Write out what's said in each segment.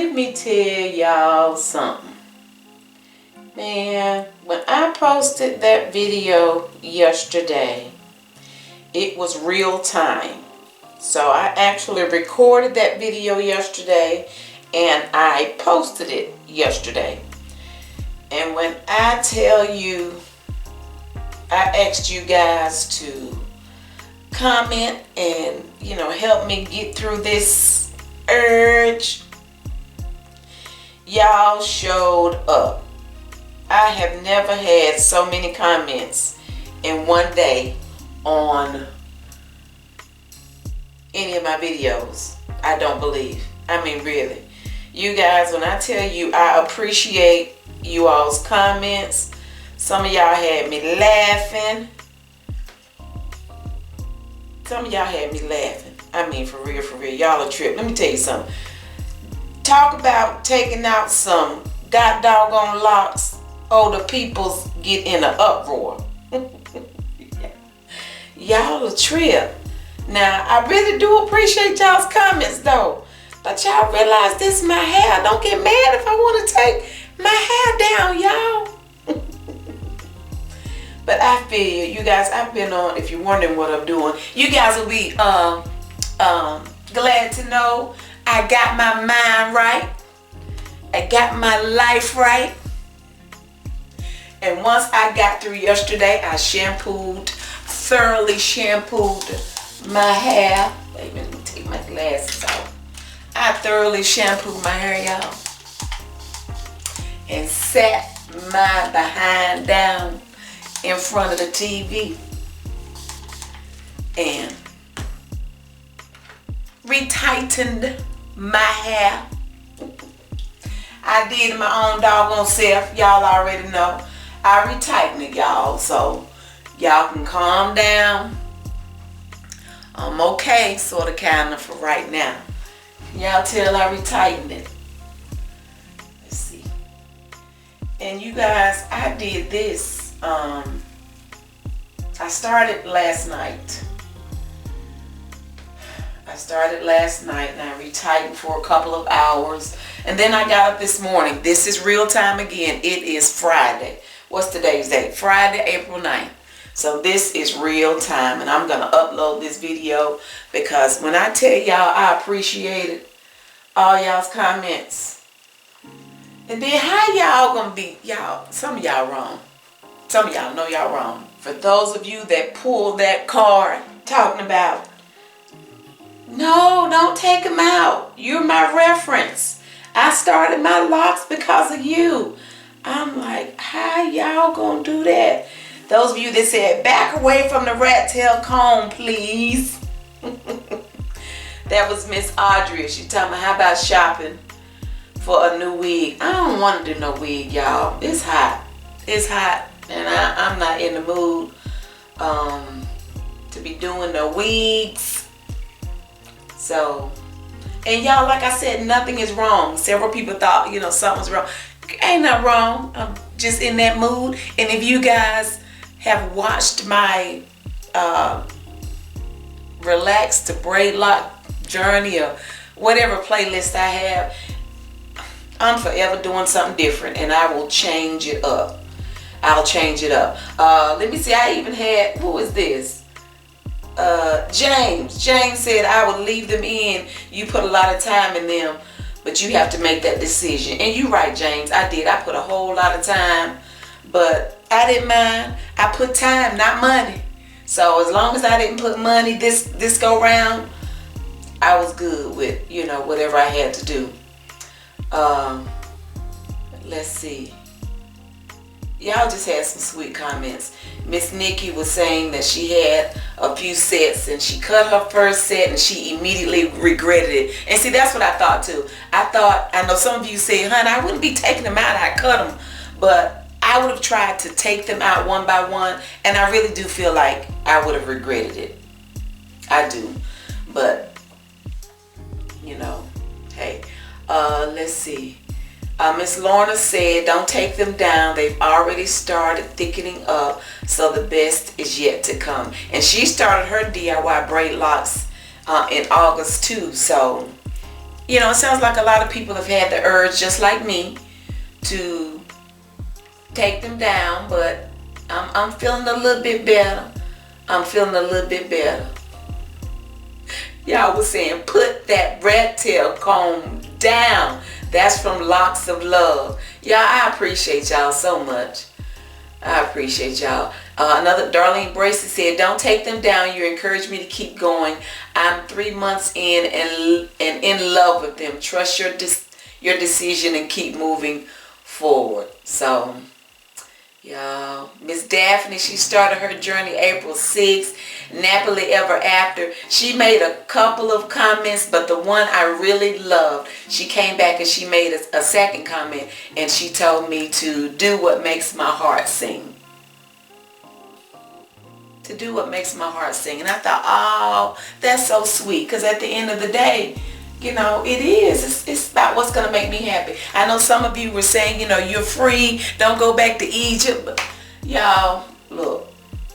let me tell y'all something. Man, when I posted that video yesterday, it was real time. So I actually recorded that video yesterday and I posted it yesterday. And when I tell you, I asked you guys to comment and, help me get through this urge, y'all showed up. I have never had so many comments in one day on any of my videos. I don't believe. I mean, really. You guys, when I tell you I appreciate you all's comments, some of y'all had me laughing. Some of y'all had me laughing. I mean, for real, y'all a trip. Let me tell you something. Talk about taking out some god doggone locks. Oh, the peoples get in an uproar. Y'all a trip. Now, I really do appreciate y'all's comments, though. But y'all realize this is my hair. Don't get mad if I want to take my hair down, y'all. But I feel you guys, I've been on, if you're wondering what I'm doing, you guys will be glad to know I got my mind right. I got my life right. And once I got through yesterday, I thoroughly shampooed my hair. Wait a minute, let me take my glasses off. I thoroughly shampooed my hair, y'all. And sat my behind down in front of the TV and retightened my hair. I did my own doggone self. Y'all already know. I retightened it, y'all. So y'all can calm down. I'm okay, sort of, kind of, for right now. Y'all tell I retightened it. Let's see. And you guys, I did this. I started last night. And I retightened for a couple of hours. And then I got up this morning. This is real time again. It is Friday. What's today's date? Friday, April 9th. So this is real time. And I'm going to upload this video because when I tell y'all I appreciated all y'all's comments. And then how y'all going to be, y'all, some of y'all wrong. Some of y'all know y'all wrong. For those of you that pulled that card talking about, no, don't take them out. You're my reference. I started my locks because of you. I'm like, how y'all gonna do that? Those of you that said, back away from the rat tail comb, please. That was Miss Audrey. She told me, how about shopping for a new wig? I don't want to do no wig, y'all. It's hot. It's hot. And I'm not in the mood to be doing the wigs. So, and y'all, like I said, nothing is wrong. Several people thought, something's wrong. Ain't nothing wrong. I'm just in that mood. And if you guys have watched my Relax to Braidlock journey or whatever playlist I have, I'm forever doing something different. And I will change it up. I'll change it up. Let me see. I even had, who is this? James. James said I would leave them in. You put a lot of time in them, but you have to make that decision. And you're right, James. I did. I put a whole lot of time, but I didn't mind. I put time, not money. So as long as I didn't put money this go round, I was good with, whatever I had to do. Let's see. Y'all just had some sweet comments. Miss Nikki was saying that she had a few sets and she cut her first set and she immediately regretted it. And see, that's what I thought too. I know some of you say, honey, I wouldn't be taking them out. I cut them. But I would have tried to take them out one by one. And I really do feel like I would have regretted it. I do. But, hey, let's see. Miss Lorna said, don't take them down. They've already started thickening up, so the best is yet to come. And she started her DIY braid locks in August too. So You know, it sounds like a lot of people have had the urge, just like me, to take them down, but I'm feeling a little bit better. I'm feeling a little bit better. Y'all was saying, put that red tail comb down. That's from Locks of Love. Y'all, I appreciate y'all so much. I appreciate y'all. Another Darlene Bracy said, don't take them down. You encourage me to keep going. I'm 3 months in and in love with them. Trust your decision and keep moving forward. So, y'all, Miss Daphne, she started her journey April 6th. Napoli Ever After. She made a couple of comments, but the one I really loved, she came back and she made a second comment, and she told me to do what makes my heart sing. To do what makes my heart sing. And I thought, oh, that's so sweet, because at the end of the day, you know, it is. It's about what's going to make me happy. I know some of you were saying, you know, you're free, don't go back to Egypt. But y'all, look,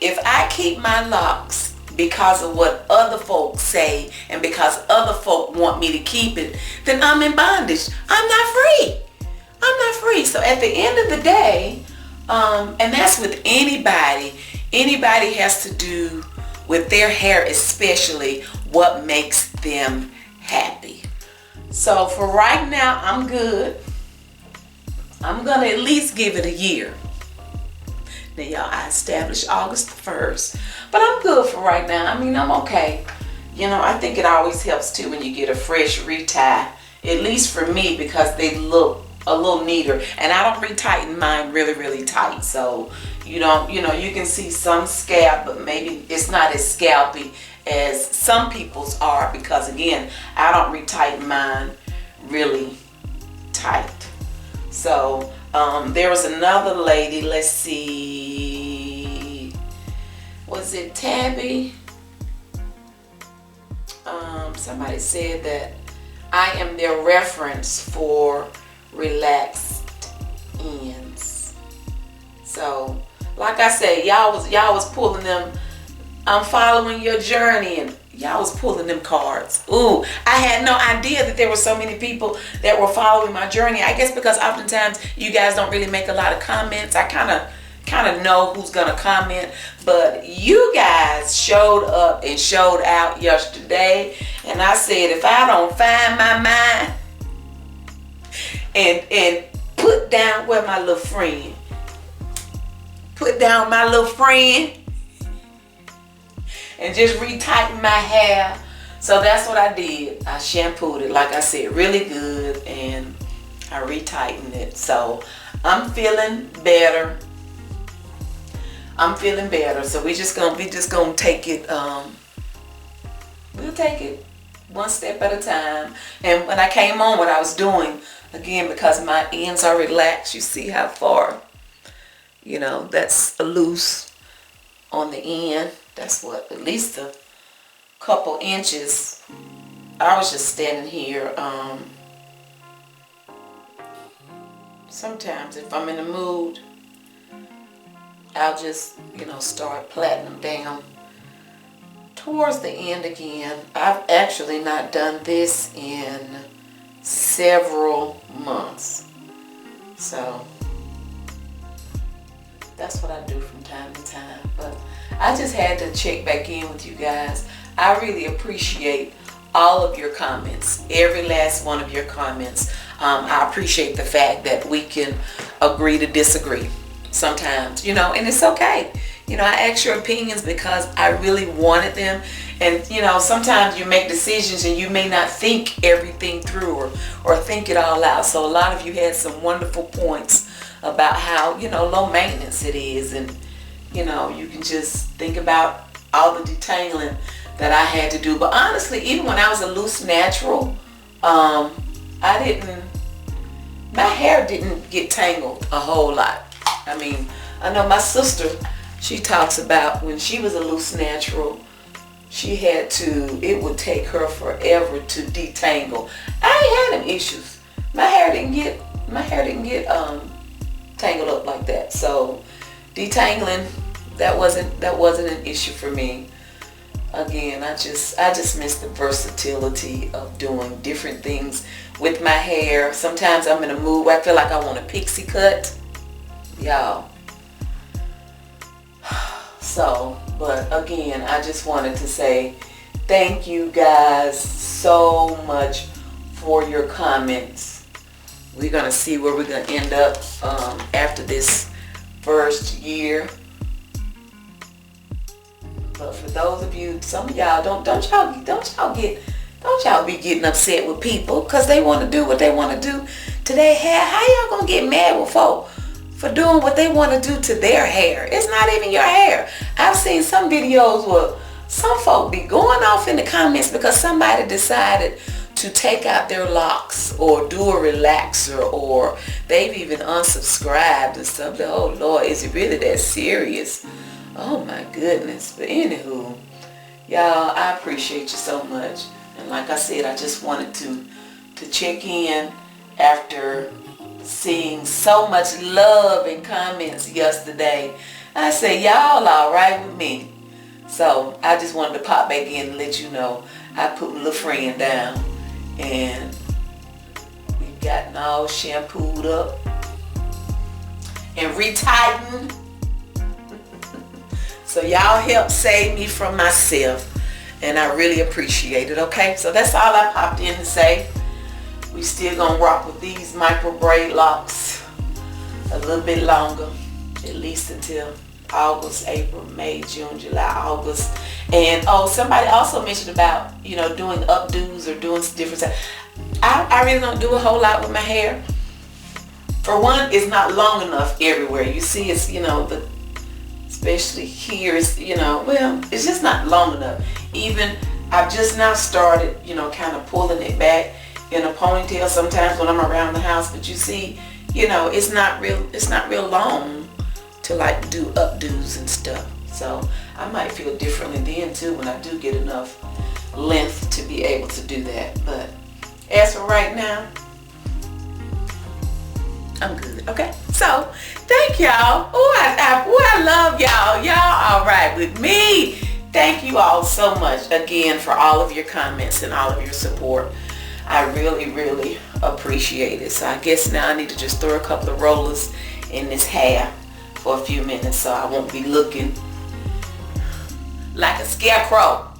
if I keep my locks because of what other folks say and because other folk want me to keep it, then I'm in bondage. I'm not free. I'm not free. So at the end of the day, and that's with anybody has to do with their hair, especially what makes them happy. So for right now, I'm good. I'm going to at least give it a year. Now, y'all, I established August 1st, but I'm good for right now. I mean, I'm okay. You know, I think it always helps too when you get a fresh retie, at least for me, because they look a little neater. And I don't retighten mine really, really tight. So you don't, you know, you can see some scalp, but maybe it's not as scalpy as some people's are, because again, I don't retighten mine really tight. So there was another lady, let's see, was it Tabby? Somebody said that I am their reference for relaxed ends. So like I said, y'all was pulling them, I'm following your journey, and y'all was pulling them cards. Ooh, I had no idea that there were so many people that were following my journey. I guess because oftentimes you guys don't really make a lot of comments. I kind of know who's gonna comment, but you guys showed up and showed out yesterday, and I said, if I don't find my mind and put down where my little friend, put down my little friend and just retighten my hair. So that's what I did. I shampooed it, like I said, really good, and I retightened it. So I'm feeling better. I'm feeling better. So we just gonna take it. We'll take it one step at a time. And when I came on, what I was doing, again, because my ends are relaxed, you see how far, you know, that's loose on the end. That's what, at least a couple inches. I was just standing here. Sometimes if I'm in the mood, I'll just, you know, start plaiting them down towards the end again. I've actually not done this in several months. So that's what I do from time to time. But I just had to check back in with you guys. I really appreciate all of your comments, every last one of your comments. I appreciate the fact that we can agree to disagree sometimes, you know, and it's okay. You know, I ask your opinions because I really wanted them. And, you know, sometimes you make decisions and you may not think everything through or think it all out. So a lot of you had some wonderful points about how, you know, low maintenance it is. And, you know, you can just think about all the detangling that I had to do. But honestly, even when I was a loose natural, my hair didn't get tangled a whole lot. I mean, I know my sister, she talks about when she was a loose natural, it would take her forever to detangle. I ain't had them issues. My hair didn't get tangled up like that. So detangling, that wasn't an issue for me. Again, I just miss the versatility of doing different things with my hair. Sometimes I'm in a mood where I feel like I want a pixie cut, y'all. So, but again, I just wanted to say thank you guys so much for your comments. We're gonna see where we're gonna end up after this first year. But for those of you, some of y'all don't y'all be getting upset with people because they want to do what they want to do to their hair. How y'all gonna get mad with folk for doing what they want to do to their hair? It's not even your hair. I've seen some videos where some folk be going off in the comments because somebody decided to take out their locks or do a relaxer, or they've even unsubscribed and stuff. Oh Lord, is it really that serious? Oh my goodness. But anywho, y'all, I appreciate you so much. And like I said, I just wanted to check in after seeing so much love and comments yesterday. I said, y'all all right with me. So I just wanted to pop back in and let you know I put my little friend down. And we've gotten all shampooed up and retightened. So y'all helped save me from myself, and I really appreciate it. Okay, so that's all I popped in to say. We still gonna rock with these micro braid locks a little bit longer, at least until August, April, May, June, July, August. And oh, somebody also mentioned about, you know, doing updos or doing different stuff. I really don't do a whole lot with my hair. For one, it's not long enough everywhere. You see, it's, you know, especially here, it's, you know, well, it's just not long enough. Even I've just now started, you know, kind of pulling it back in a ponytail sometimes when I'm around the house. But you see, you know, it's not real long to like do updos and stuff. So I might feel differently then too when I do get enough length to be able to do that. But as for right now, I'm good. Okay, so thank y'all. I love y'all. Y'all all right with me. Thank you all so much again for all of your comments and all of your support. I really, really appreciate it. So I guess now I need to just throw a couple of rollers in this hair for a few minutes so I won't be looking like a scarecrow.